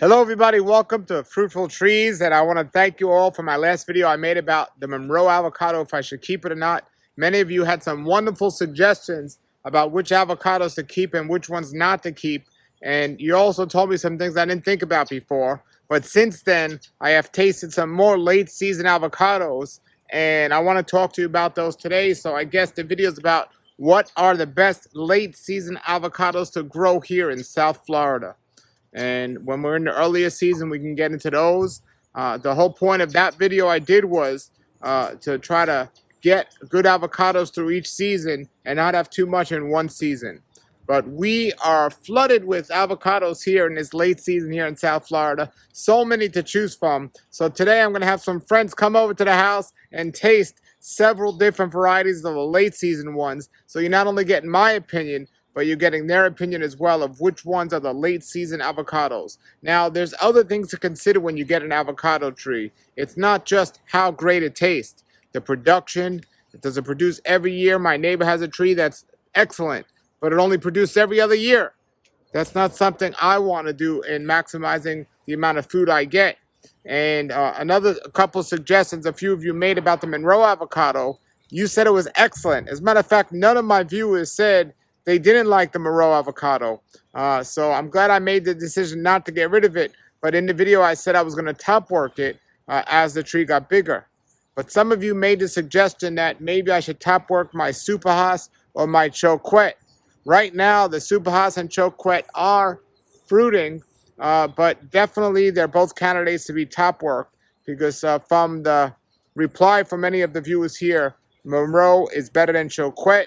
Hello everybody, welcome to Fruitful Trees, and I want to thank you all for my last video I made about the Monroe avocado, if I should keep it or not. Many of you had some wonderful suggestions about which avocados to keep and which ones not to keep, and you also told me some things I didn't think about before. But since then, I have tasted some more late season avocados, and I want to talk to you about those today. So I guess the video is about what are the best late season avocados to grow here in South Florida. And when we're in the earlier season, we can get into those. The whole point of that video I did was to try to get good avocados through each season and not have too much in one season. But we are flooded with avocados here in this late season here in South Florida. So many to choose from. So today I'm going to have some friends come over to the house and taste several different varieties of the late season ones. So you're not only getting my opinion, but you're getting their opinion as well of which ones are the late season avocados. Now, there's other things to consider when you get an avocado tree. It's not just how great it tastes. The production, does it produce every year? My neighbor has a tree that's excellent, but it only produces every other year. That's not something I want to do in maximizing the amount of food I get. And a couple of suggestions a few of you made about the Monroe avocado. You said it was excellent. As a matter of fact, none of my viewers said they didn't like the Monroe avocado. So I'm glad I made the decision not to get rid of it. But in the video, I said I was going to top work it as the tree got bigger. But some of you made the suggestion that maybe I should top work my Super Haas or my Choquette. Right now, the Super Haas and Choquette are fruiting, but definitely they're both candidates to be top worked because from the reply from many of the viewers here, Monroe is better than Choquette.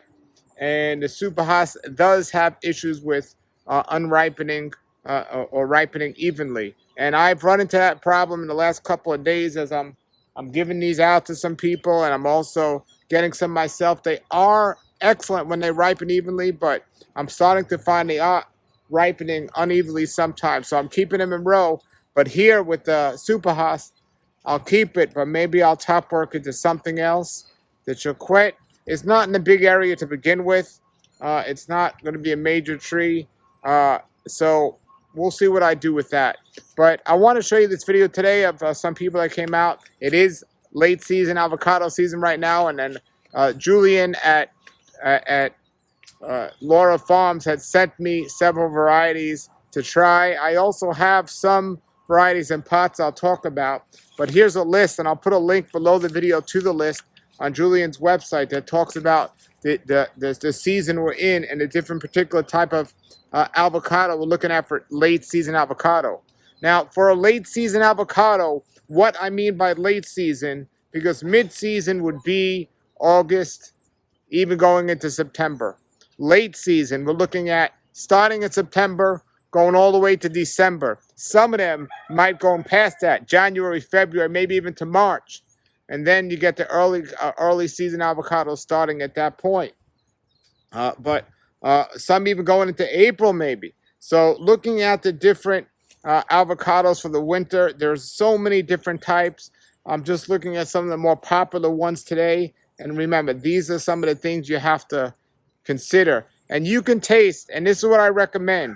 And the Super Haas does have issues with unripening or ripening evenly. And I've run into that problem in the last couple of days as I'm giving these out to some people, and I'm also getting some myself. They are excellent when they ripen evenly, but I'm starting to find they are ripening unevenly sometimes. So I'm keeping them in row. But here with the Super Haas, I'll keep it, but maybe I'll top work it to something else. The Choquette, it's not in a big area to begin with. It's not going to be a major tree. So we'll see what I do with that. But I want to show you this video today of some people that came out. It is late season avocado season right now. And then Julian at Lara Farms had sent me several varieties to try. I also have some varieties in pots I'll talk about. But here's a list, and I'll put a link below the video to the list on Julian's website that talks about the season we're in and the different particular type of avocado we're looking at for late season avocado. Now, for a late season avocado, what I mean by late season, because mid-season would be August, even going into September. Late season, we're looking at starting in September, going all the way to December. Some of them might go past that, January, February, maybe even to March. And then you get the early season avocados starting at that point. But some even going into April maybe. So looking at the different avocados for the winter, there's so many different types. I'm just looking at some of the more popular ones today. And remember, these are some of the things you have to consider. And you can taste, and this is what I recommend.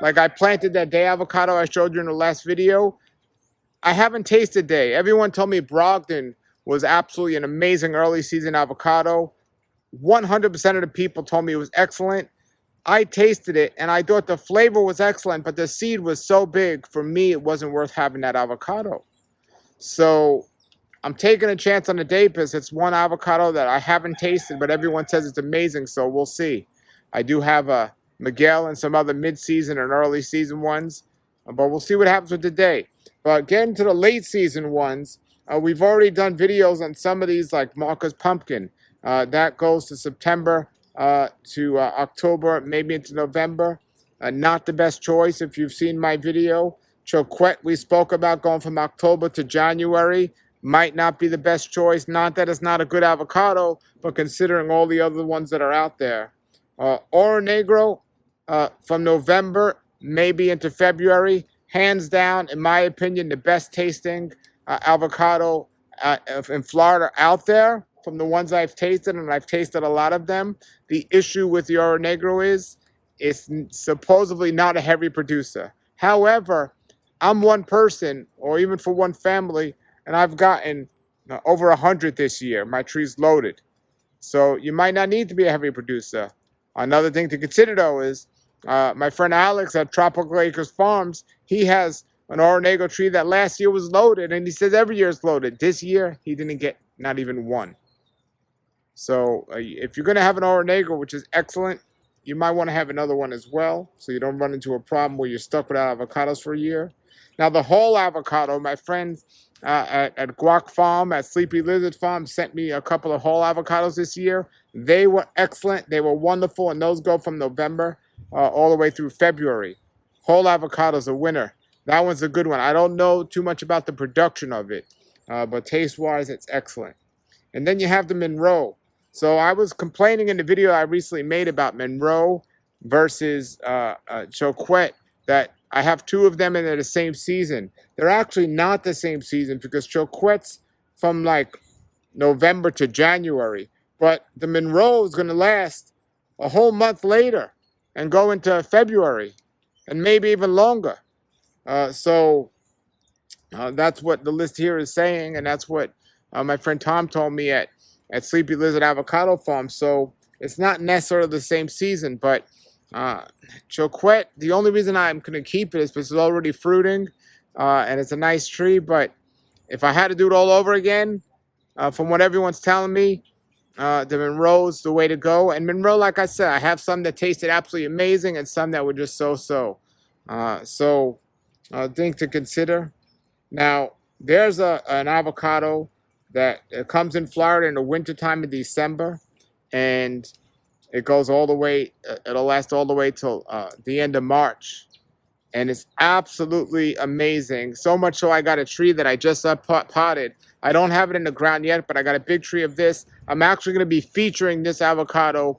Like I planted that day avocado I showed you in the last video. I haven't tasted day. Everyone told me Brogdon was absolutely an amazing early season avocado. 100% of the people told me it was excellent. I tasted it and I thought the flavor was excellent, but the seed was so big, for me, it wasn't worth having that avocado. So I'm taking a chance on the day because it's one avocado that I haven't tasted, but everyone says it's amazing, so we'll see. I do have a Miguel and some other mid-season and early season ones, but we'll see what happens with the day. But getting to the late season ones, we've already done videos on some of these, like Marcus Pumpkin. That goes to September to October, maybe into November. Not the best choice if you've seen my video. Choquette, we spoke about going from October to January. Might not be the best choice. Not that it's not a good avocado, but considering all the other ones that are out there. Oro Negro, from November, maybe into February. Hands down, in my opinion, the best tasting avocado in Florida out there from the ones I've tasted, and I've tasted a lot of them. The issue with the Oro Negro is it's supposedly not a heavy producer. However, I'm one person, or even for one family, and I've gotten over 100 this year. My tree's loaded. So you might not need to be a heavy producer. Another thing to consider, though, is my friend Alex at Tropical Acres Farms. He has an Oronego tree that last year was loaded, and he says every year it's loaded. This year, he didn't get not even one. So if you're going to have an Oronego, which is excellent, you might want to have another one as well, so you don't run into a problem where you're stuck without avocados for a year. Now, the whole avocado, my friends at Guac Farm, at Sleepy Lizard Farm, sent me a couple of whole avocados this year. They were excellent. They were wonderful, and those go from November all the way through February. Whole avocados a winner. That one's a good one. I don't know too much about the production of it, but taste-wise, it's excellent. And then you have the Monroe. So I was complaining in the video I recently made about Monroe versus Choquette that I have two of them and they're the same season. They're actually not the same season because Choquette's from like November to January. But the Monroe is going to last a whole month later and go into February and maybe even longer. So that's what the list here is saying, and that's what my friend Tom told me at Sleepy Lizard Avocado Farm. So it's not necessarily the same season, but Choquette, the only reason I'm going to keep it is because it's already fruiting, and it's a nice tree. But if I had to do it all over again, from what everyone's telling me, the Monroe's the way to go. And Monroe, like I said, I have some that tasted absolutely amazing and some that were just so-so. Thing to consider. Now, there's an avocado that comes in Florida in the wintertime in December, and it goes all the way, it'll last all the way till the end of March. And it's absolutely amazing. So much so I got a tree that I just potted. I don't have it in the ground yet, but I got a big tree of this. I'm actually going to be featuring this avocado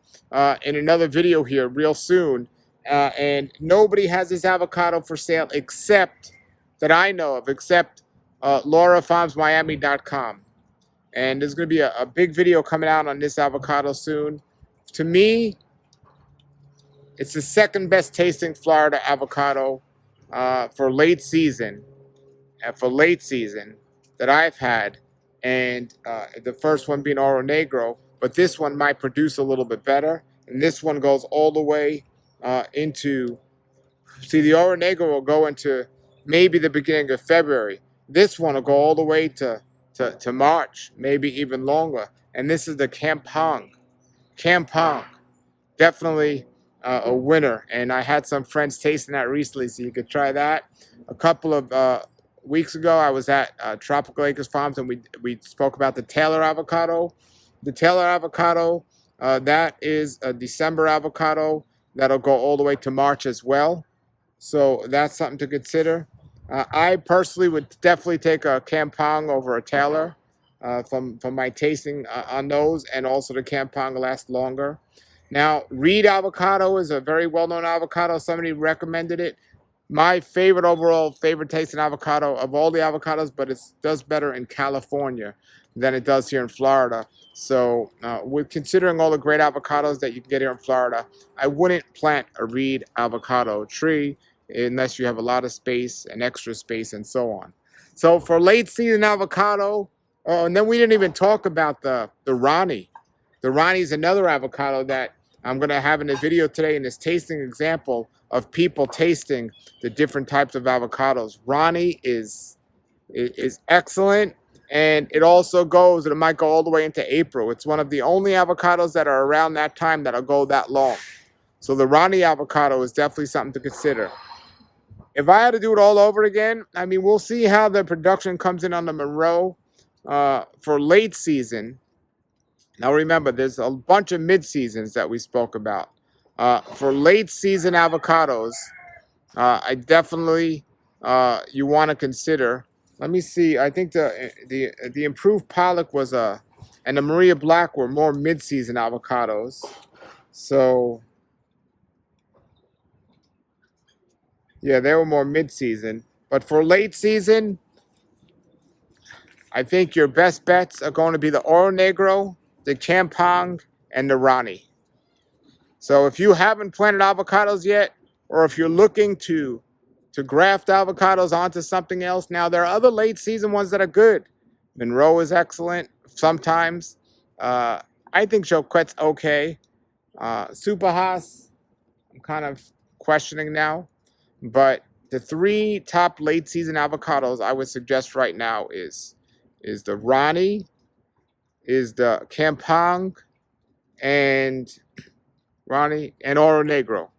in another video here real soon. And nobody has this avocado for sale except, that I know of, except LaraFarmsMiami.com. And there's going to be a big video coming out on this avocado soon. To me, it's the second best tasting Florida avocado for late season. That I've had, and the first one being Oro Negro, but this one might produce a little bit better. And this one goes all the way into, see, the Oro Negro will go into maybe the beginning of February. This one will go all the way to March, maybe even longer. And this is the Kampong. Definitely a winner. And I had some friends tasting that recently, so you could try that. A couple of weeks ago, I was at Tropical Acres Farms, and we spoke about the Taylor avocado. The Taylor avocado, that is a December avocado. That'll go all the way to March as well. So that's something to consider. I personally would definitely take a Kampong over a Taylor from my tasting on those, and also the Kampong lasts longer. Now, Reed avocado is a very well-known avocado. Somebody recommended it. My favorite tasting avocado of all the avocados, but it does better in California than it does here in Florida. So with considering all the great avocados that you can get here in Florida, I wouldn't plant a Reed avocado tree unless you have a lot of space and extra space and so on. So for late season avocado, and then we didn't even talk about the Ronnie. The Ronnie is another avocado that I'm going to have in a video today in this tasting example of people tasting the different types of avocados. Ronnie is excellent, and it also goes, and it might go all the way into April. It's one of the only avocados that are around that time that'll go that long. So the Ronnie avocado is definitely something to consider. If I had to do it all over again, I mean, we'll see how the production comes in on the Monroe for late season. Now remember, there's a bunch of mid-seasons that we spoke about. For late season avocados, I definitely you want to consider. Let me see. I think the improved Pollock was and the Maria Black were more mid-season avocados. So yeah, they were more mid-season. But for late season, I think your best bets are going to be the Oro Negro, the Kampong, and the Ronnie. So if you haven't planted avocados yet, or if you're looking to to graft avocados onto something else. Now, there are other late season ones that are good. Monroe is excellent sometimes. I think Choquette's okay. Super Haas, I'm kind of questioning now. But the three top late season avocados I would suggest right now is the Ronnie, is the Campang, and Ronnie and Oro Negro.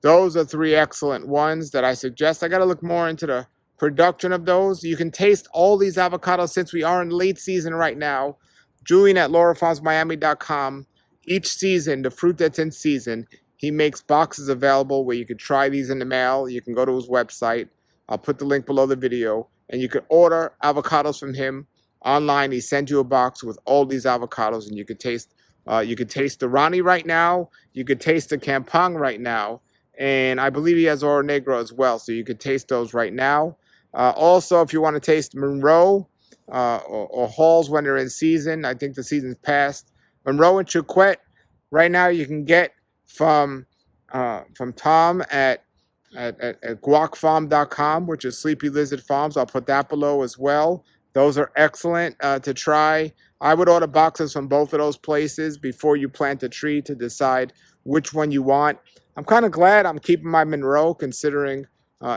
Those are three excellent ones that I suggest. I got to look more into the production of those. You can taste all these avocados since we are in late season right now. Julian at laurafarmsmiami.com. Each season, the fruit that's in season, he makes boxes available where you can try these in the mail. You can go to his website. I'll put the link below the video. And you can order avocados from him online. He sends you a box with all these avocados, and you could taste the Ronnie right now. You could taste the Campang right now. And I believe he has Oro Negro as well, so you could taste those right now. Also, if you want to taste Monroe or Halls when they're in season, I think the season's passed. Monroe and Choquette, right now you can get from Tom at guacfarm.com, which is Sleepy Lizard Farms. I'll put that below as well. Those are excellent to try. I would order boxes from both of those places before you plant a tree to decide which one you want. I'm kind of glad I'm keeping my Monroe considering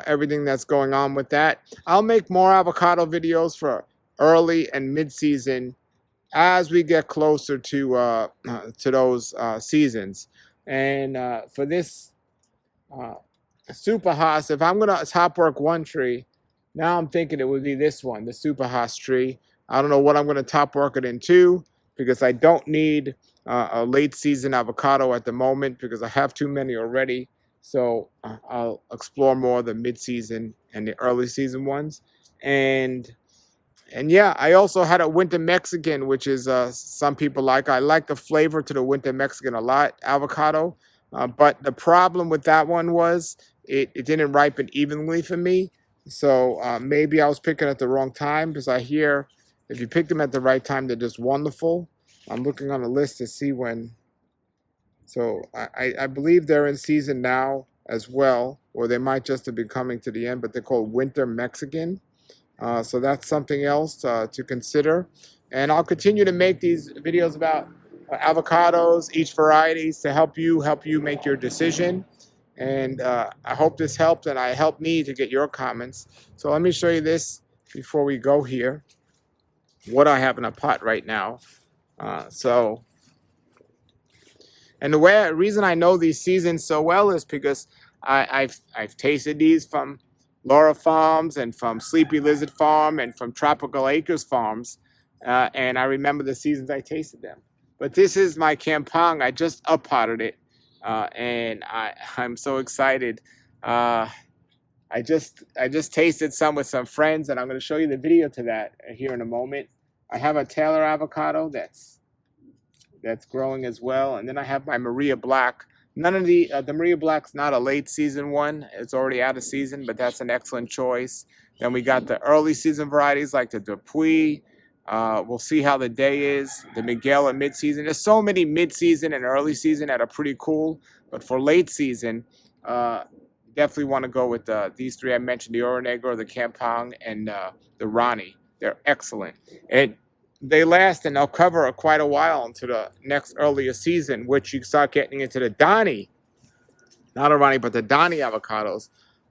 everything that's going on with that. I'll make more avocado videos for early and mid-season as we get closer to those seasons. And for this Super Haas, if I'm going to top work one tree, now I'm thinking it would be this one, the Super Haas tree. I don't know what I'm going to top work it into because I don't need a late season avocado at the moment because I have too many already. So I'll explore more the mid-season and the early season ones. And yeah, I also had a winter Mexican, which is some people like. I like the flavor to the winter Mexican a lot, avocado. But the problem with that one was it didn't ripen evenly for me. So maybe I was picking at the wrong time because I hear if you pick them at the right time, they're just wonderful. I'm looking on the list to see when. So I believe they're in season now as well, or they might just have been coming to the end, but they're called Winter Mexican. So that's something else to consider. And I'll continue to make these videos about avocados, each varieties to help you make your decision. And I hope this helped, and I helped me to get your comments. So let me show you this before we go here, what I have in a pot right now. And the reason I know these seasons so well is because I've tasted these from Lara Farms and from Sleepy Lizard Farm and from Tropical Acres Farms, and I remember the seasons I tasted them. But this is my Campang. I just up-potted it, and I'm so excited. I just tasted some with some friends, and I'm going to show you the video to that here in a moment. I have a Taylor avocado that's growing as well, and then I have my Maria Black. None of the Maria Black's not a late season one. It's already out of season, but that's an excellent choice. Then we got the early season varieties like the Dupuy. We'll see how the day is. The Miguel at mid-season. There's so many mid-season and early season that are pretty cool. But for late season, definitely want to go with these three I mentioned, the Oro Negro, the Campang, and the Ronnie. They're excellent. And they last and they'll cover quite a while into the next earlier season, which you start getting into the Donnie, not a Ronnie, but the Donnie avocados.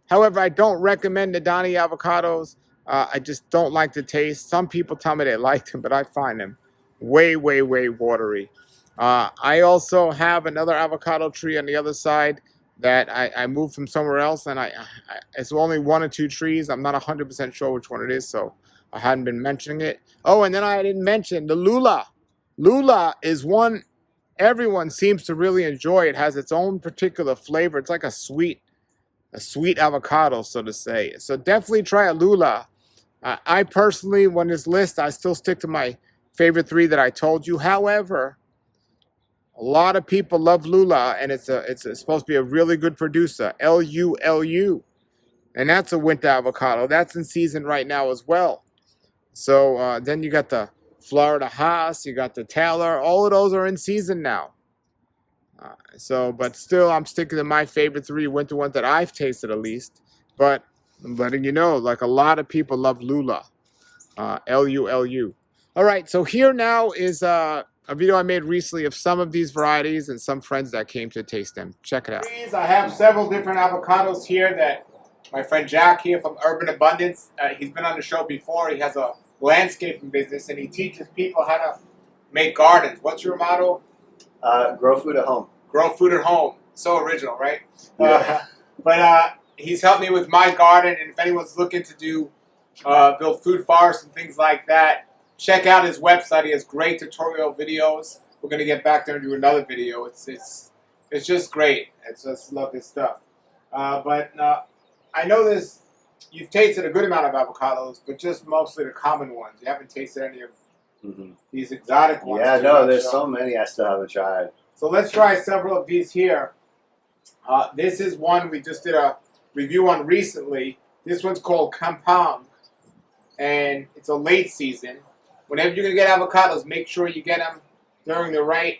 However, I don't recommend the Donnie avocados. I just don't like the taste. Some people tell me they like them, but I find them way, way, way watery. I also have another avocado tree on the other side that I moved from somewhere else, and it's only one or two trees. I'm not 100% sure which one it is, so I hadn't been mentioning it. Oh, and then I didn't mention the Lula. Lula is one everyone seems to really enjoy. It has its own particular flavor. It's like a sweet avocado, so to say. So definitely try a Lula. I personally, when this list, I still stick to my favorite three that I told you. However, a lot of people love Lula, and it's supposed to be a really good producer. LULU, and that's a winter avocado. That's in season right now as well. So then you got the Florida Haas, you got the Taylor. All of those are in season now. But still, I'm sticking to my favorite three winter ones that I've tasted at least. but I'm letting you know, like a lot of people love Lula, Lulu. All right, so here now is a video I made recently of some of these varieties and some friends that came to taste them. Check it out. I have several different avocados here that my friend Jack here from Urban Abundance, he's been on the show before. He has a landscaping business and he teaches people how to make gardens. What's your motto? Grow food at home. Grow food at home. So original, right? Yeah. But he's helped me with my garden, and if anyone's looking to do build food forests and things like that, check out his website. He has great tutorial videos. We're gonna get back there and do another video. It's just great. I just love this stuff. But I know this. You've tasted a good amount of avocados, but just mostly the common ones. You haven't tasted any of these exotic ones. Yeah, no, there's so many I still haven't tried. So let's try several of these here. This is one we just did a review on recently. This one's called Kampong, and it's a late season. Whenever you're going to get avocados, make sure you get them during the right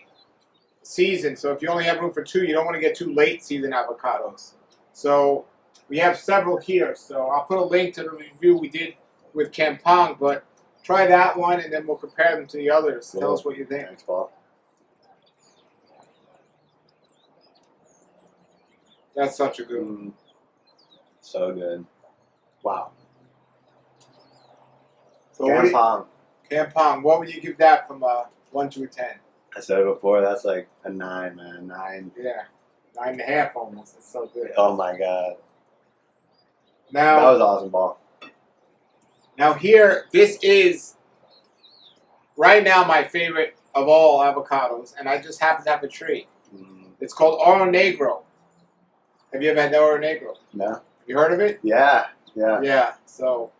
season. So if you only have room for two, you don't want to get two late season avocados. So we have several here. So I'll put a link to the review we did with Kampong, but try that one, and then we'll compare them to the others. Cool. Tell us what you think. Thanks, Paul. That's such a good one. So good. Wow. So Kampong. What would you give that from 1 to a 10? I said it before, that's like a 9, man. 9. Yeah, 9.5 almost. It's so good. Oh my god. Now that was awesome, Paul. Now here, this is right now my favorite of all avocados, and I just happen to have a tree. It's called Oro Negro. Have you ever had the Oro Negro? No. Have you heard of it? Yeah, yeah. Yeah, so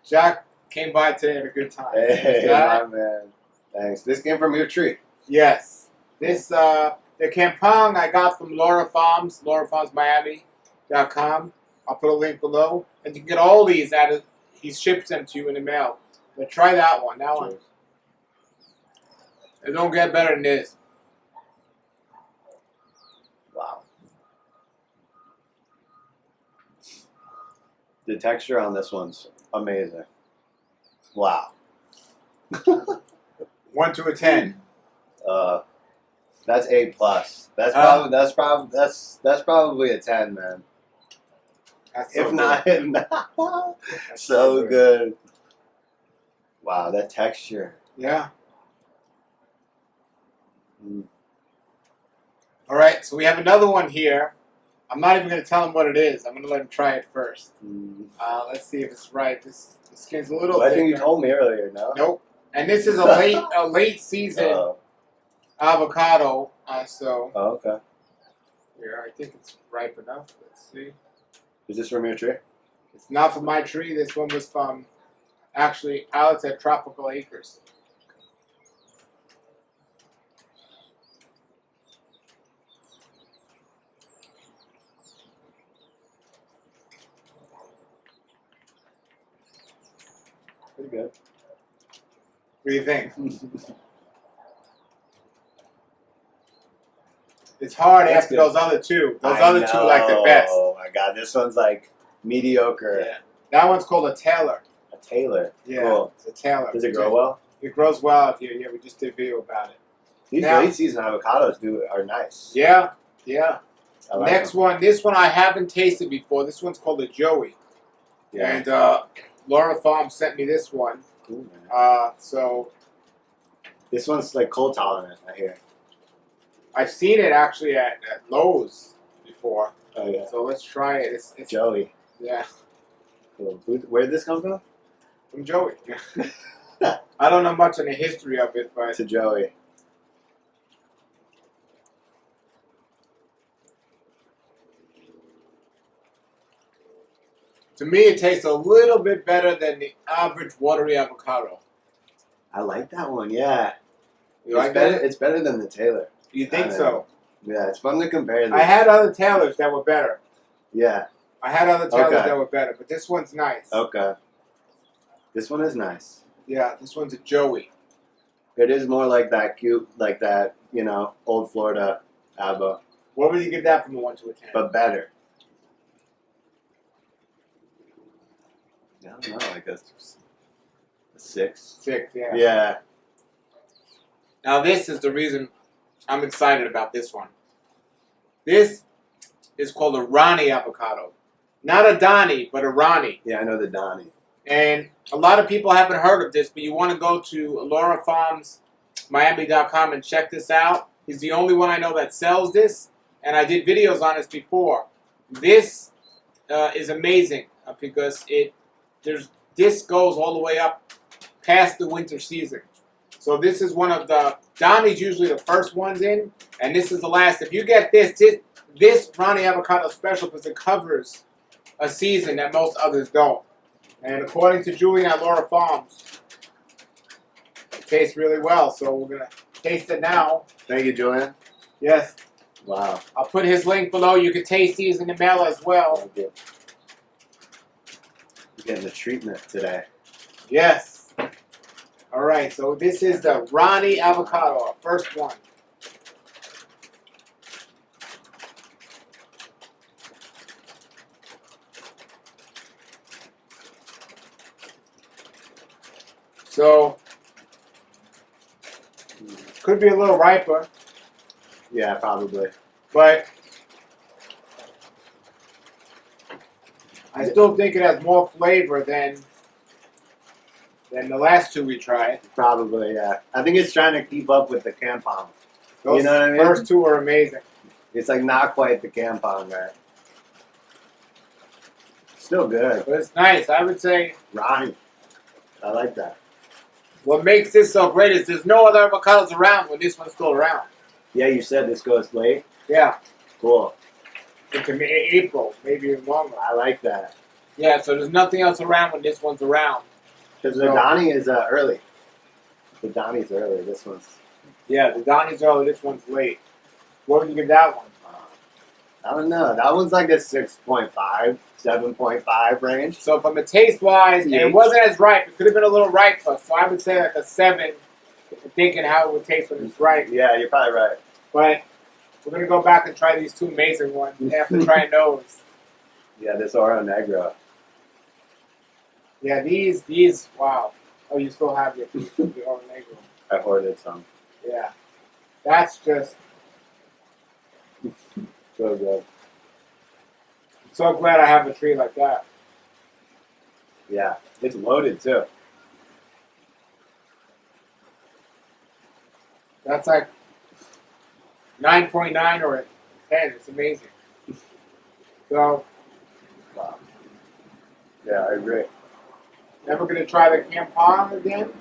Jack came by today at a good time. Hey, my man. Thanks. This came from your tree. Yes. This, the Kampong I got from Lara Farms, LaraFarmsMiami.com. I'll put a link below. And you can get all these he ships them to you in the mail. But try that one. That one. It don't get better than this. Wow. The texture on this one's amazing. Wow. 1 to a 10. That's A plus. That's probably a 10, man. If not, so good. Wow, that texture. Yeah. All right, so we have another one here. I'm not even going to tell him what it is. I'm going to let him try it first. Let's see if it's right. This skin's a little thicker. I think you told me earlier, no? Nope. And this is a late season avocado. So. Oh, okay. Here, I think it's ripe enough. Let's see. Is this from your tree? It's not from my tree. This one was from actually Alex at Tropical Acres. Pretty good. What do you think? It's hard after those other two. Those other two are like the best. Oh my god, this one's like mediocre. Yeah. That one's called a Taylor. A Taylor. Yeah, cool. It's a Taylor. Does it grow well? It grows well out here. Yeah, we just did a video about it. These late season avocados are nice. Yeah, yeah. Like Next one, this one I haven't tasted before. This one's called a Joey. Yeah. And Lara Farm sent me this one. Cool, so this one's like cold tolerant, I hear. I've seen it actually at Lowe's before. Oh yeah. So let's try it. It's Joey. Yeah. Cool. Where did this come from? From Joey. I don't know much on the history of it, but to Joey. To me, it tastes a little bit better than the average watery avocado. I like that one, yeah. It's better than the Taylor. You think so? Yeah, it's fun to compare. I had other Taylors that were better. Yeah. I had other Taylors that were better, but this one's nice. Okay. This one is nice. Yeah, this one's a Joey. It is more like that cute, like that, old Florida Avo. What would you give that from a 1 to a 10? But better. I don't know, like a 6. 6, yeah. Yeah. Now this is the reason I'm excited about this one. This is called a Ronnie avocado. Not a Donnie, but a Ronnie. Yeah, I know the Donnie. And a lot of people haven't heard of this, but you want to go to Laura Farms Miami.com and check this out. He's the only one I know that sells this, and I did videos on this before. This is amazing because this goes all the way up past the winter season. So this is one of the Donnie's usually the first ones in, and this is the last. If you get this Ronnie avocado special because it covers a season that most others don't. And according to Julian at Laura Farms, it tastes really well. So we're gonna taste it now. Thank you, Julian. Yes. Wow. I'll put his link below. You can taste these in the mail as well. Thank you. You're getting the treatment today. Yes. All right. So this is the Ronnie avocado, our first one. So could be a little riper, Yeah, probably. but I still think it has more flavor than the last two we tried. Probably, yeah. I think it's trying to keep up with the Campong. Those You know what I mean? first two are amazing. It's like not quite the Campong, right? Still good. But it's nice. I would say Ronnie. I like that. what makes this so great is there's no other avocados around when this one's still around. Yeah, you said this goes late. Yeah, Cool. into April, maybe even longer. I like that. Yeah, so there's nothing else around when this one's around. Because the Donnie is early. The Donnie's early. This one's... Yeah, the Donnie's early, this one's late. What would you give that one? I don't know. That one's like a 6.5, 7.5 range. So from a taste-wise, and it wasn't as ripe. It could have been a little riper. So I would say like a 7, thinking how it would taste when it's ripe. Yeah, you're probably right. But we're going to go back and try these two amazing ones after trying those. Yeah, this Oro Negro. Yeah, these, wow. Oh, you still have your the Oro Negro. I ordered some. Yeah. That's just, So good. I'm so glad I have a tree like that. Yeah, it's loaded too. That's like 9.9 or a 10. It's amazing. So, Wow. Yeah, I agree. never going to try the Campong again?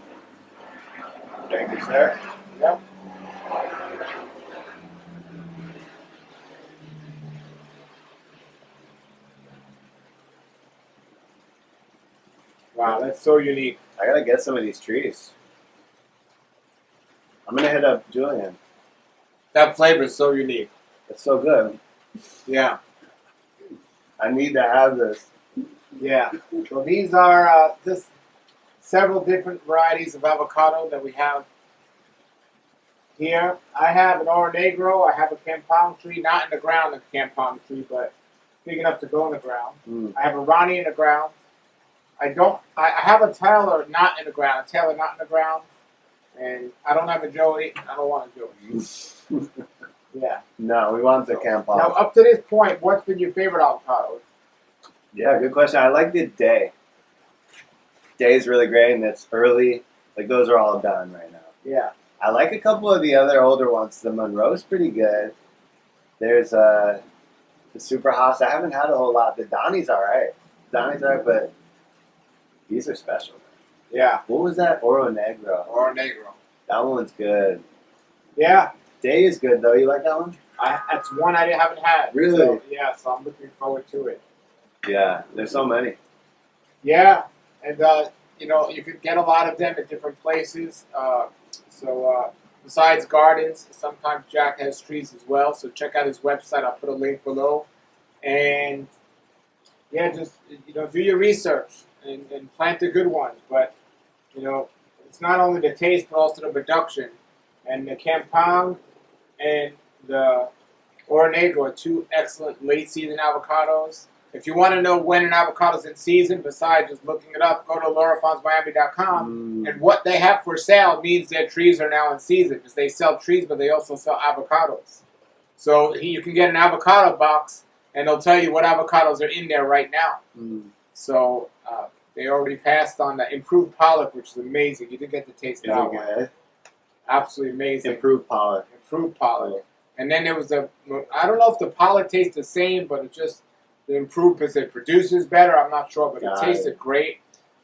Thank you, sir. Yep. Wow, that's so unique. I gotta get some of these trees. I'm gonna hit up Julian. That flavor is so unique. It's so good. Yeah. I need to have this. Yeah. So these are just several different varieties of avocado that we have here. I have an Oro Negro. I have a Campong tree, not in the ground, a Campong tree, but big enough to go in the ground. I have a Ronnie in the ground. I have a Taylor not in the ground, and I don't have a Joey. I don't want a Joey. Yeah. No, we want the Campong. Now, up to this point, what's been your favorite avocado? Yeah, good question. I like the Day. Day is really great, and it's early. Like, those are all done right now. Yeah. I like a couple of the other older ones. The Monroe's pretty good. There's the Super Haas. I haven't had a whole lot. The Donnie's all right. But these are special. Yeah. What was that? Oro Negro. Oro Negro. That one's good. Yeah. Day is good, though. You like that one? That's one I haven't had. Really? So, yeah, so I'm looking forward to it. Yeah, there's so many. Yeah, and you could get a lot of them at different places. Besides gardens, sometimes Jack has trees as well. So check out his website. I'll put a link below. And yeah, just do your research and plant the good ones. But it's not only the taste, but also the production. And the Campong and the Oro Negro are two excellent late season avocados. if you want to know when an avocado's in season, besides just looking it up, go to laurafonzmiami.com. And what they have for sale means their trees are now in season, because they sell trees, but they also sell avocados. So you can get an avocado box, and they'll tell you what avocados are in there right now. So they already passed on the improved pollock, which is amazing. You didn't get to taste that one. Absolutely amazing. Improved pollock. Improved pollock. And then there was I don't know if the pollock tastes the same, but it's just the improved because it produces better. I'm not sure, but it tasted great.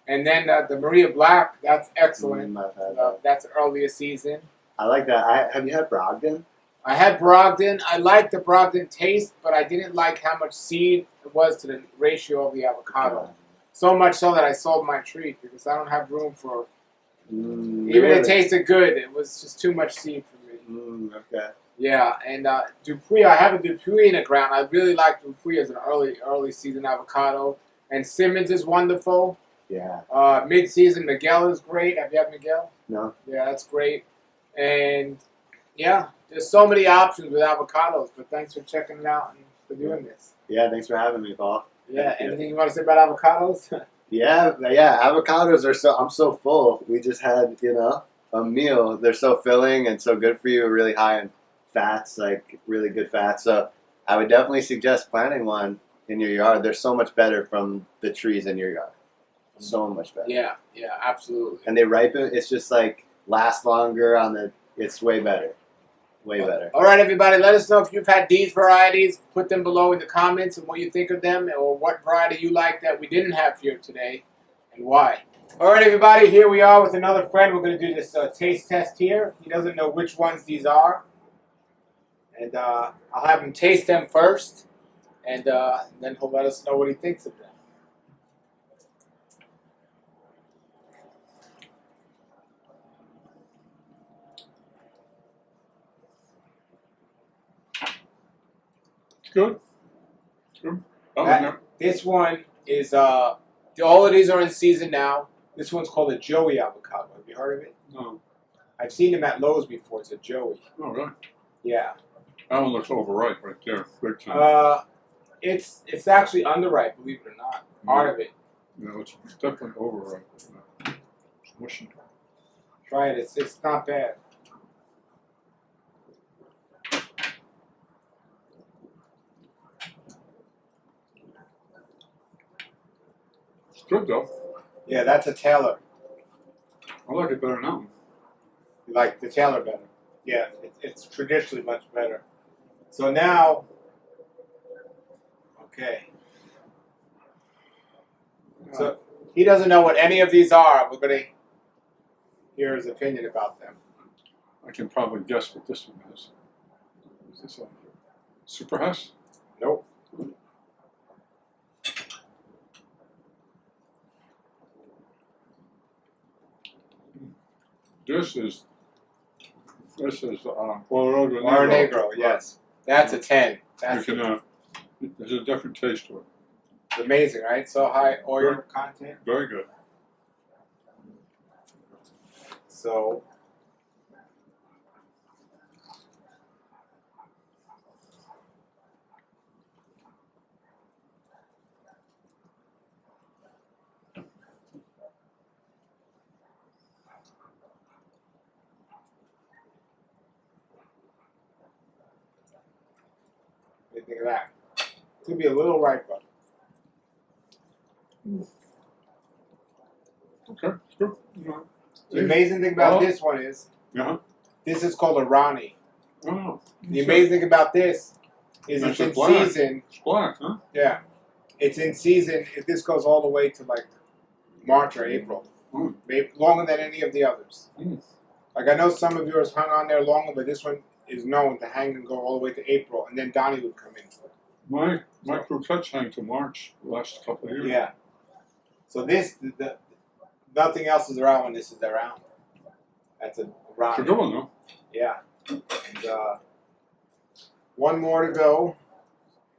And then the Maria Black, that's excellent. That's earlier season. I like that. Have you had Brogdon? I had Brogdon. I liked the Brogdon taste, but I didn't like how much seed it was to the ratio of the avocado. So much so that I sold my tree because I don't have room for. Even it tasted good. It was just too much seed for me. Okay. Yeah, and Dupuy. I have a Dupuy in the ground. I really like Dupuy as an early season avocado. And Simmons is wonderful. Yeah. Mid-season, Miguel is great. Have you had Miguel? No. Yeah, that's great. And yeah, there's so many options with avocados. But thanks for checking it out and for doing this. Yeah, thanks for having me, Paul. Yeah. Anything you want to say about avocados? Yeah. Avocados are I'm so full. We just had, a meal. They're so filling and so good for you. Really high in fats, like really good fats. So I would definitely suggest planting one in your yard. They're so much better from the trees in your yard. So much better. Yeah, absolutely. And they ripen. It's just like lasts longer It's way better. Way better. All right, everybody. Let us know if you've had these varieties. Put them below in the comments and what you think of them, or what variety you like that we didn't have here today, and why. All right, everybody. Here we are with another friend. We're going to do this taste test here. He doesn't know which ones these are, and I'll have him taste them first, and then he'll let us know what he thinks of them. Good. Good. This one is, all of these are in season now. This one's called a Joey avocado. Have you heard of it? No. I've seen them at Lowe's before. It's a Joey. Oh, really? Yeah. That one looks overripe right there. Big time. It's actually underripe, believe it or not. Part of it. No, it's definitely overripe. It's mushy. Try it. It's not bad. It's good though. Yeah, that's a Taylor. I like it better now. You like the Taylor better? Yeah, it's traditionally much better. So now, okay. So he doesn't know what any of these are. We're going to hear his opinion about them. I can probably guess what this one is. Is this a Super Hess? Nope. This is Oro Negro, yes. That's a 10. That's there's a different taste to it. It's amazing, right? So high oil content. Very good. So what do you think of that? Could be a little riper. Okay, good. The amazing thing about this one is this is called a Ronnie. Oh. The amazing thing about this is it's in season. It's black, huh? Yeah. It's in season. This goes all the way to like March or April. Maybe longer than any of the others. Like I know some of yours hung on there longer, but this one is known to hang and go all the way to April, and then Donnie would come in. My croquettes hang to March the last couple of years. Yeah. So this, nothing else is around when this is around. That's a Ronnie. It's a good one though. Yeah. And, one more to go.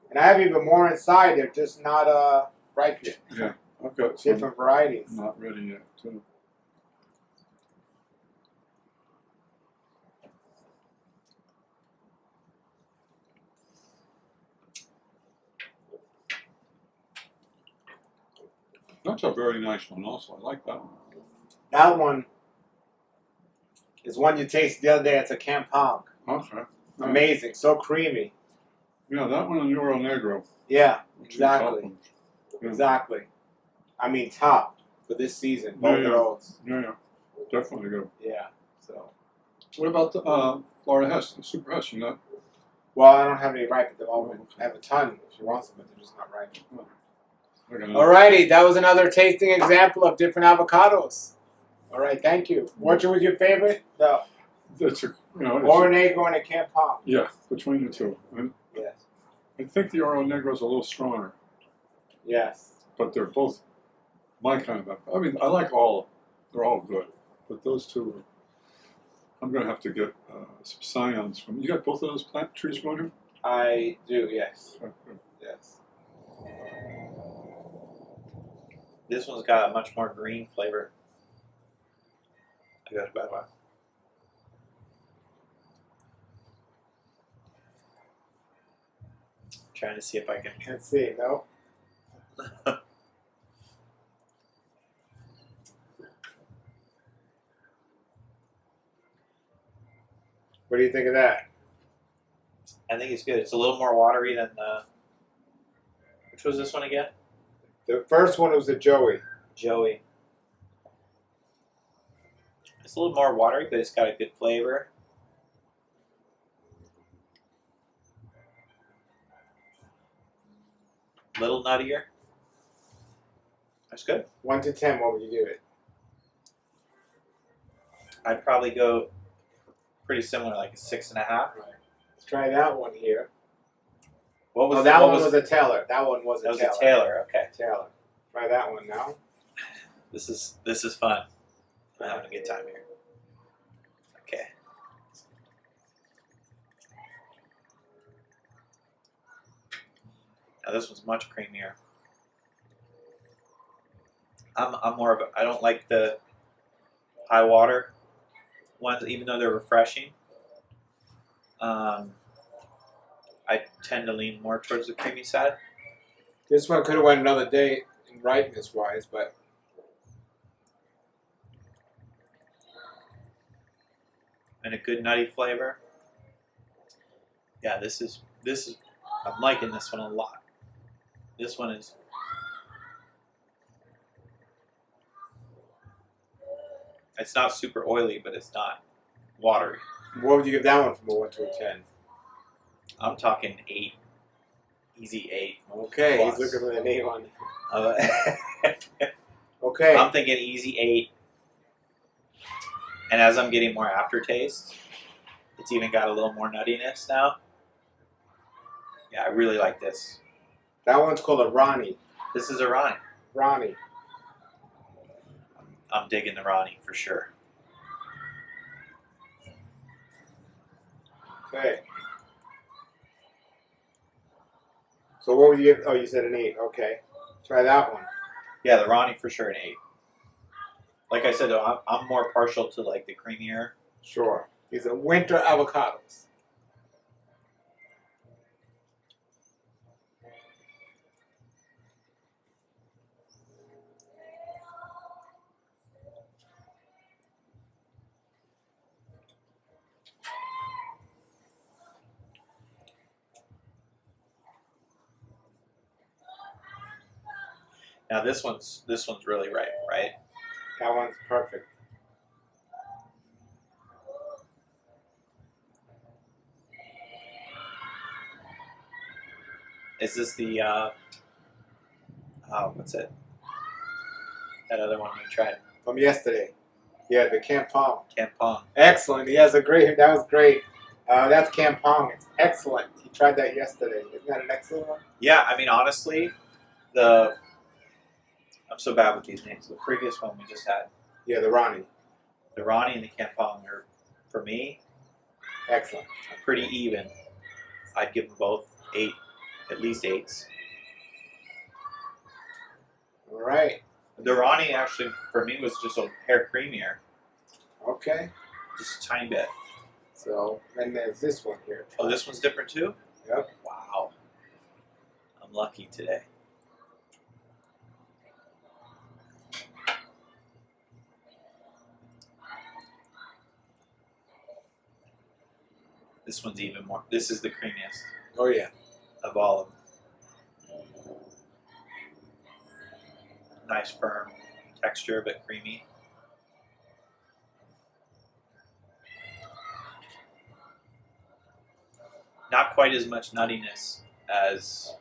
And I have even more inside. They're just not ripe yet. Yeah. I've got some Different varieties. not ready yet too. That's a very nice one also. I like that one. That one is one you tasted the other day. It's a Campong. Okay. Amazing, so creamy. Yeah, that one and Oro Negro. Yeah, Two exactly. top ones. Yeah. Exactly. I mean, top for this season. Both Yeah, of those. Yeah, definitely good. Yeah. So. What about the Florida Hess, the Super Hess? You know? Well, I don't have any ripe at the moment. Oh, okay. I have a ton if you want some, but they're just not ripe. Okay. Alrighty, that was another tasting example of different avocados. All right, thank you. Which was your favorite? The It's a, you know, Oro Negro and the Campong. yeah, between the two. Yes. I think the Oro Negro is a little stronger, Yes. but they're both my kind of avocado. I mean, I like all of them. They're all good, but those two, I'm going to have to get some scions from. You got both of those plant trees growing here? I do, yes. Okay. Yes. This one's got a much more green flavor. I got a bad one. Trying to see if I can. Let's see, no? What do you think of that? I think it's good. It's a little more watery than the. Which was this one again? The first one was the Joey. Joey. It's a little more watery, but it's got a good flavor. Little nuttier. That's good. 1 to 10, what would you give it? I'd probably go pretty similar, like a 6.5. Right. Let's try that one here. What was Oh, that what one was a Taylor. That one was a that was Taylor. a Taylor. Okay, Taylor. Try that one now. this is fun. I'm having a good time here. Okay. Now this one's much creamier. I'm more of a, I don't like the high water ones, even though they're refreshing. I tend to lean more towards the creamy side. This one could have went another day in ripeness wise, but And a good nutty flavor. Yeah, this is I'm liking this one a lot. This one is it's not super oily, but it's not watery. what would you give that one from a 1 to a 10? I'm talking 8. Easy 8. Okay, Plus. he's looking for an 8 on. Uh, Okay. I'm thinking easy 8. And as I'm getting more aftertaste, it's even got a little more nuttiness now. Yeah, I really like this. That one's called a Ronnie. This is a Ronnie. Ronnie. I'm digging the Ronnie for sure. Okay. So what would you give? Oh, you said an 8. Okay. Try that one. Yeah, the Ronnie for sure an 8. Like I said, though, I'm more partial to like the creamier. Sure. These are winter avocados. Now this one's really ripe, right? That one's perfect. Is this the what's it? That other one we tried, From yesterday. Yeah, the Campong. Campong. Excellent. He has a great. That was great. That's Campong. It's excellent. He tried that yesterday. Isn't that an excellent one? Yeah, I mean honestly, I'm so bad with these names. The previous one we just had, Yeah, the Ronnie. the Ronnie and the Campong are, for me, Excellent. pretty even. I'd give them both 8, at least 8s. All right. The Ronnie actually, for me, was just a hair creamier, Okay. just a tiny bit. So then there's this one here. Oh, this one's different too? Yep. Wow. I'm lucky today. This one's even more. This is the creamiest Oh yeah. of all of them. Nice firm texture, but creamy. Not quite as much nuttiness as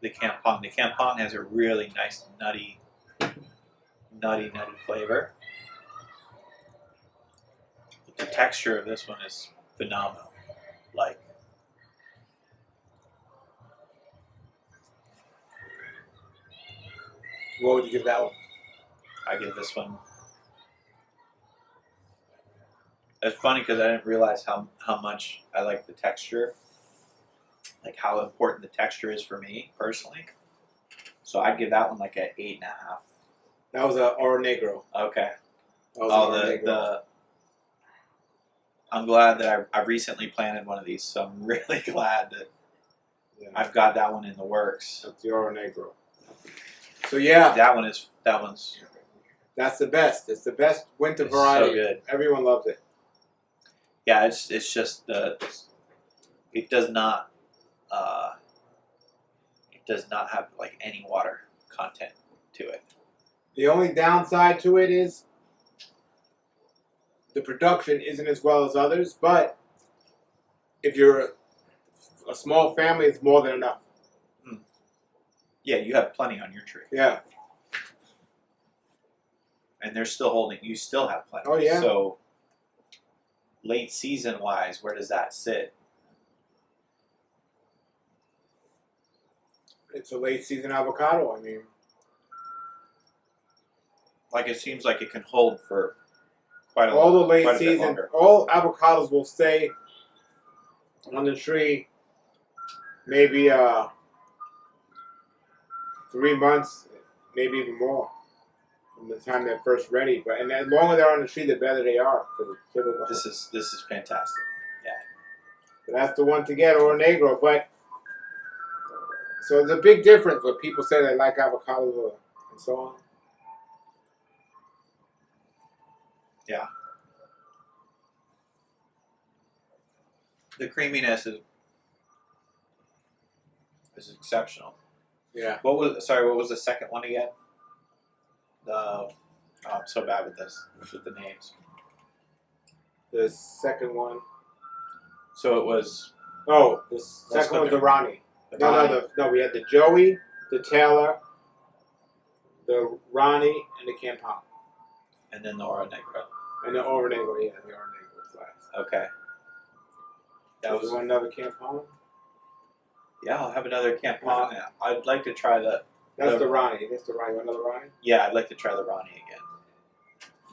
the Campong. The Campong has a really nice nutty flavor. But the texture of this one is phenomenal. Like, What would you give that one? I give this one. It's funny because I didn't realize how much I like the texture, like how important the texture is for me personally. So I'd give that one like an 8.5. That was a Oro Negro. Okay. That was Oh, an Oro Negro. I'm glad that I recently planted one of these, so I'm really glad that Yeah. I've got that one in the works. That's the Oro Negro. So yeah, That one's that's the best. It's the best winter It's variety. so good. Everyone loves it. yeah. It's just it does not have like any water content to it. The only downside to it is the production isn't as well as others, but if you're a small family, it's more than enough. Yeah, you have plenty on your tree, Yeah. and they're still holding. You still have plenty. Oh, yeah. So late season wise, where does that sit? It's a late season avocado. I mean, Like it seems like it can hold for quite a all the quite late a bit season, longer. all avocados will stay on the tree maybe 3 months, maybe even more from the time they're first ready. But and the longer they're on the tree, the better they are for the typical. This is fantastic. So that's the one to get, or negro. But so there's a big difference when people say they like avocados and so on. Yeah. The creaminess is exceptional. Yeah. What was the second one again? Oh, I'm so bad with this with the names. The second one. So it was Oh, the Let's second go one's the there. Ronnie. the No, Ronnie, no. We had the Joey, the Taylor, the Ronnie, and the Campon. and then the Oro Negro. And the Oro Negro, yeah, the Oro Negro was last. Okay. That was one another Campon? yeah. I'll have another Campong. I'd like to try the. That's the Ronnie. That's the Ronnie. You want another Ronnie? Yeah, I'd like to try the Ronnie again,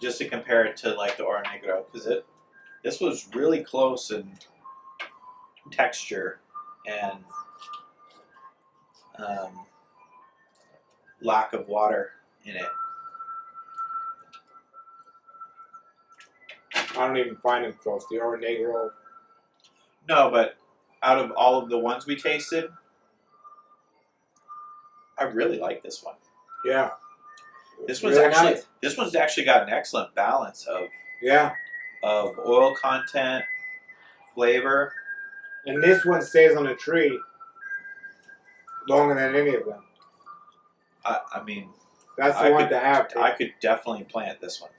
just to compare it to like the Oro Negro, because this was really close in texture and lack of water in it. I don't even find them close. The Oro Negro. No, but out of all of the ones we tasted, I really like this one. Yeah. This one's Really actually nice. this one's actually got an excellent balance Yeah. of oil content, flavor. And this one stays on the tree longer than any of them. I mean, That's the I one could- to have. I could definitely plant this one.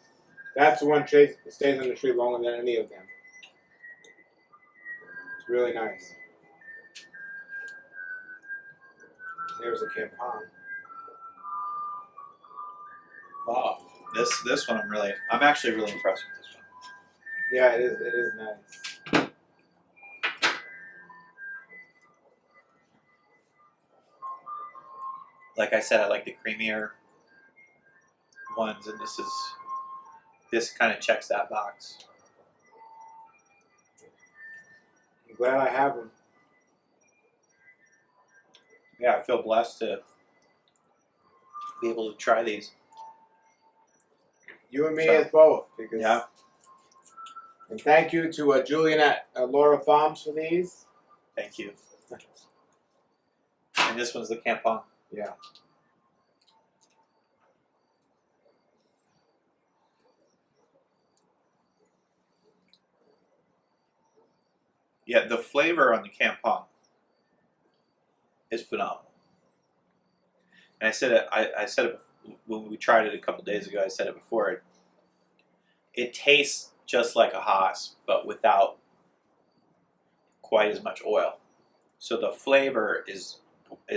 That's the one that stays on the tree longer than any of them. It's really nice. There's a Campon. Wow, this one I'm actually really impressed with this one. Yeah, it is. It is nice. Like I said, I like the creamier ones, and this kind of checks that box. I'm glad I have them. Yeah, I feel blessed to be able to try these. You and me So, as both. Because, yeah. And thank you to Julian at Laura Farms for these. Thank you. And this one's the Campon. Yeah. Yeah, the flavor on the Campong is phenomenal. And I said it. I said it when we tried it a couple days ago. I said it before. It tastes just like a Haas, but without quite as much oil. So the flavor is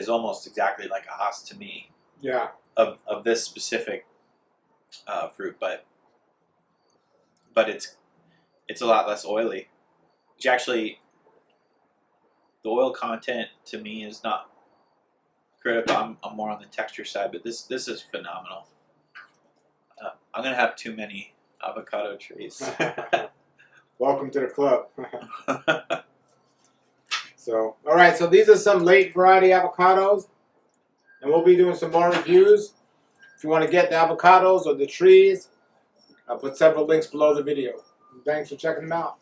almost exactly like a Haas to me Yeah. of this specific fruit, but it's a lot less oily. Which actually, the oil content to me is not critical. I'm more on the texture side, but this is phenomenal. I'm gonna have too many avocado trees. Welcome to the club. So, all right. So these are some late variety avocados, and we'll be doing some more reviews. If you want to get the avocados or the trees, I'll put several links below the video. Thanks for checking them out.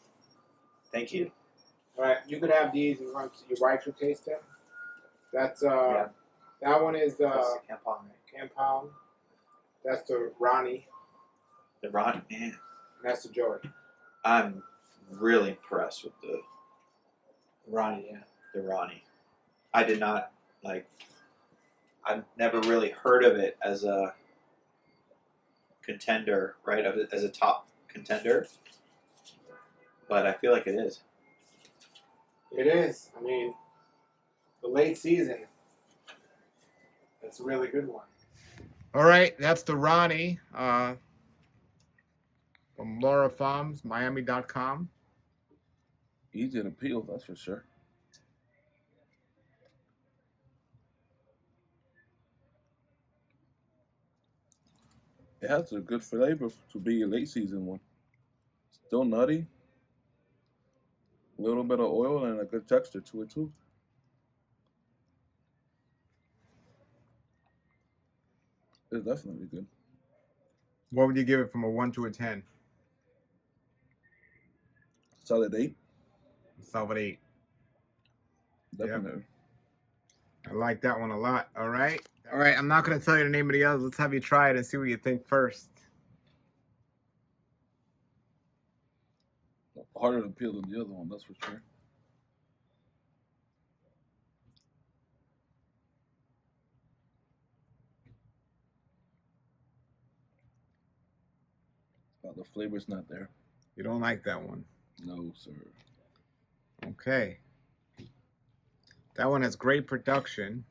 Thank you. All right, you could have these and your wife should taste them. That's Yeah. that one is the That's the Campong. Campong. That's the Ronnie. The Ron, man, And that's the Joey. I'm really impressed with the Ronnie, yeah. Ronnie. I did not like. I've never really heard of it as a contender, right? As a top contender, but I feel like it is. It is. I mean, the late season. That's a really good one. All right, that's the Ronnie from Laura Farms, Miami.com. Easy to peel, that's for sure. It has a good flavor to be a late season one. Still nutty, a little bit of oil, and a good texture to it too. It's definitely good. What would you give it from a 1 to a 10? Solid 8, Solid 8. definitely. I like that one a lot. All right. All right. I'm not going to tell you the name of the others. Let's have you try it and see what you think first. Harder to peel than the other one, that's for sure. The flavor's not there. You don't like that one? No, sir. Okay. That one has great production.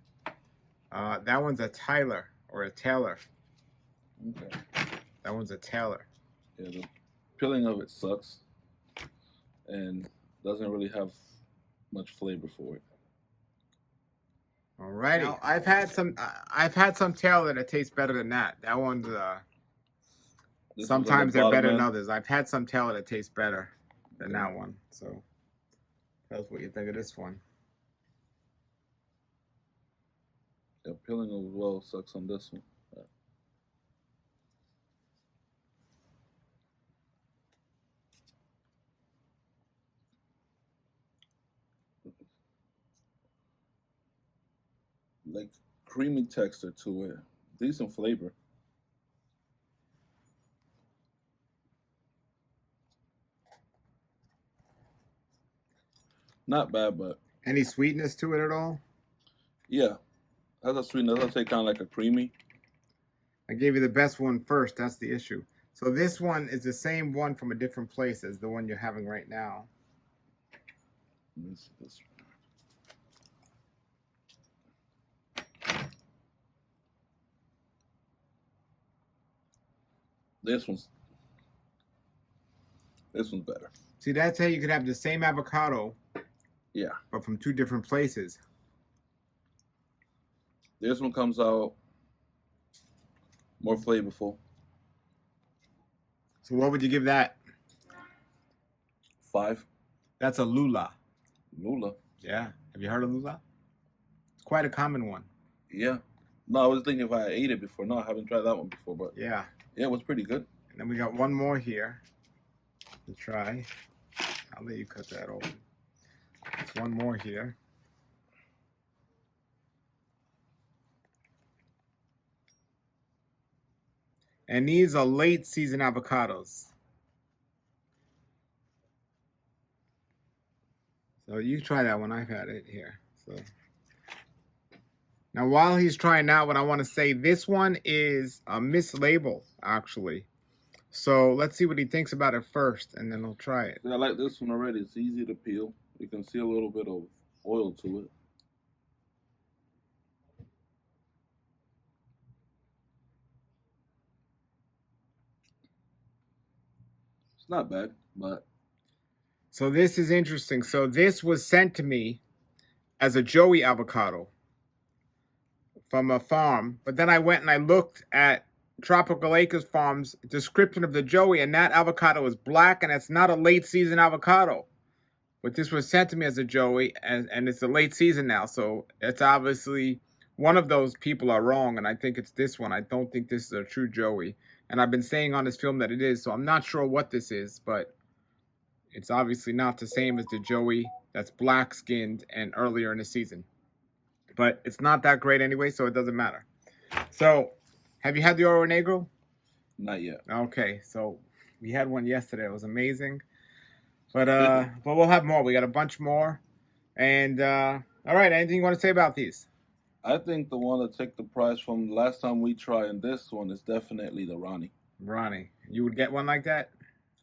That one's a Tyler or a Taylor. Okay. That one's a Taylor. Yeah, the peeling of it sucks and doesn't really have much flavor for it. All righty. Now, I've had some Taylor that tastes better than that. That one's This sometimes was they're on the better bottom than end. others. I've had some Taylor that tastes better than Okay. that one. So tell us what you think of this one. Yeah, peeling as well sucks on this one. Like creamy texture to it, decent flavor. Not bad, but Any sweetness to it at all? yeah, has a sweetness. I'll say kind of like a creamy. I gave you the best one first. That's the issue. So this one is the same one from a different place as the one you're having right now. This This one's better. See, that's how you could have the same avocado, Yeah, but from two different places. this one comes out more flavorful. So what would you give that? 5. That's a Lula. Lula. Yeah. Have you heard of Lula? It's quite a common one. Yeah. No, I was thinking if I ate it before. No, I haven't tried that one before, but Yeah. yeah, it was pretty good. And then we got one more here to try. I'll let you cut that open. There's one more here. And these are late season avocados. So you try that one. I've had it here. So now while he's trying that one, I want to say this one is a mislabel, actually. So let's see what he thinks about it first, and then we'll try it. See, I like this one already. It's easy to peel. You can see a little bit of oil to it. It's not bad, but So this is interesting. So this was sent to me as a Joey avocado from a farm, but then I went and I looked at Tropical Acres Farm's description of the Joey, and that avocado is black, and it's not a late season avocado. But this was sent to me as a Joey, and it's a late season now, so it's obviously one of those people are wrong, and I think it's this one. I don't think this is a true Joey, and I've been saying on this film that it is, so I'm not sure what this is, but it's obviously not the same as the Joey that's black skinned and earlier in the season. But it's not that great anyway, so it doesn't matter. So, have you had the Oro Negro? not yet. Okay, so we had one yesterday. It was amazing. But we'll have more. We got a bunch more. And all right, anything you want to say about these? I think the one that took the prize from the last time we tried and this one is definitely the Ronnie. Ronnie, you would get one like that?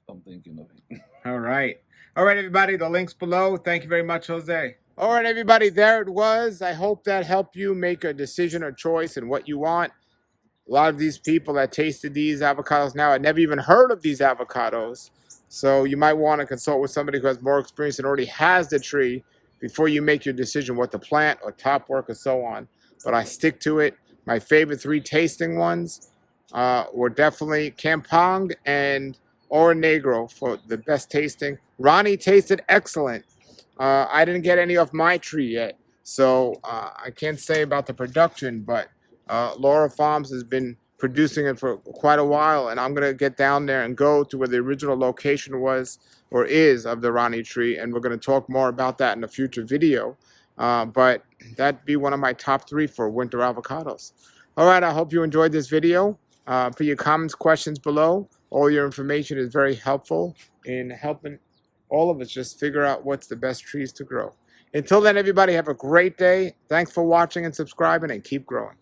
I'm thinking of it. All right. All right, everybody, the link's below. Thank you very much, Jose. All right, everybody, there it was. I hope that helped you make a decision or choice in what you want. A lot of these people that tasted these avocados now had never even heard of these avocados. So you might want to consult with somebody who has more experience and already has the tree before you make your decision what to plant or top work or so on. But I stick to it. My favorite 3 tasting ones were definitely Campong and Oro Negro for the best tasting. Ronnie tasted excellent. I didn't get any off my tree yet, so I can't say about the production, but Laura Farms has been producing it for quite a while, and I'm going to get down there and go to where the original location was or is of the Ronnie tree, and we're going to talk more about that in a future video. But that'd be one of my top 3 for winter avocados. All right, I hope you enjoyed this video. Put your comments, questions below. All your information is very helpful in helping all of us just figure out what's the best trees to grow. Until then, everybody, have a great day. Thanks for watching and subscribing, and keep growing.